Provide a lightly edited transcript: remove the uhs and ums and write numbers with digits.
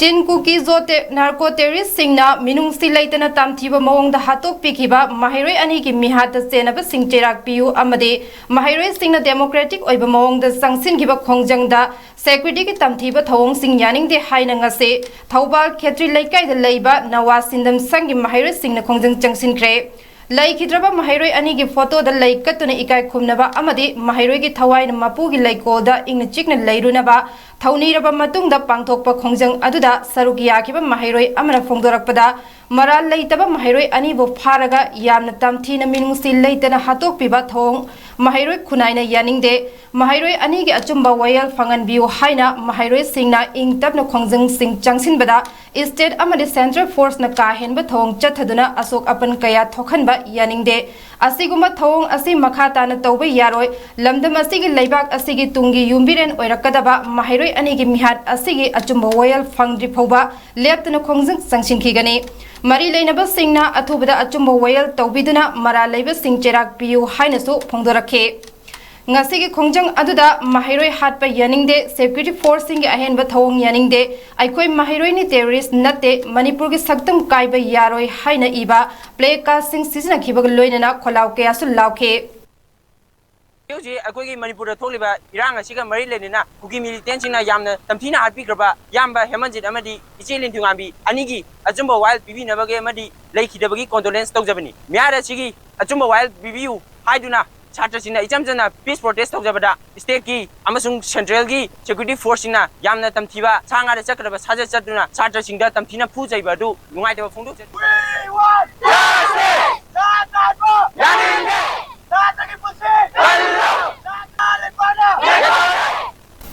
𝐒𝐂𝐇𝐎𝐎 narco टेररिस्टसिंगना मिनुंगसी लेतना तामथीबा मओंगदा हातोकपिखिबा महिरोय अनिगी मिहाता चेनबा सिंग चेराकपियु अमदे महिरोय सिंगना democratic ओइबा मओंगदा संगसिनगिबा खोंगजंगदा security तामथीबा थवोंग सिंग यानिंगदे हाइना ngase Thoubal खेत्री लेकाइदा लेबा नवा सिंदम संगी महिरोय सिंगना खोंगजंग चंगसिनख्रे लैखिद्रबा महिरोय अनिगी फोटोदा लैकतुना इकाय खुमनबा अमदे महिरोयगी थवाइना मपुगी लैकोदा इंगना चिकना लैरुनबा थौनीरबा मतुंगदा पांगथोकपा खोंगजंग अदुदा सरुक याखिबा महिरोय अमना फोंगदोरकपदा मराल लैतबा महिरोय अनिबो फारगा यामना तामथीना मिनुंगसी लैतना हातोकपिबा थोंग महिरोय खुनाइना यानिंगदे महिरोय अनिगी अचुंबा वयल फंगनबियो हाइना महिरोय सिंगना इंगतबना खोंगजंग सिंग चंगसिनबदा स्टेट अमदे सेंट्रल फोर्स न काहेनबा थोंग चथदुना अशोक अपन कया थोखनबा यानिंगदे असिगुमा थोंग असि मखा ताना तौबा यारोय लमदम असिगी लैबाक असिगी तुंगी युम्बिरेन ओइरकदबा महिरोय अनिगी मिहात असिगी अचुंबा वयल फंगद्रि फौबा लेप्तना खोंगजंग चंगसिनखिगनी मरी लेनबा सिंगना अथुबदा अचुंबा वयल तौबिदुना मरा लेबा सिंग चेराक PU हाइनसु फोंगदोरखे ngasi khongjang aduda mahiroi hatpa yaning de security force sing ahen ba thong yaning de aikoi mahiroi ni terrorist natte manipur gi saktam kaiba yaroi haina iba play casting season khiba loina na kholaw ke asu lawke yoji akoi gi manipur da tholiba irang asiga mari lenina kuki militant sing na yamna tamthina hatpi graba yamba hemanjit amadi ichelin thungambi anigi ajumba wild bibi nabage amadi leikhidabagi condolence tawjabani myara sigi ajumba wild bibiu haiduna छात्रसिंगना इचमजना peace protest तौजबदा state की अमसुंग central की security force सिंगना यामना तमथीबा सांगारे चक्रबा साजा चदुना छात्रसिंगदा तमथीना फुजैबादु नुंगाइदबा फोंदोक we want justice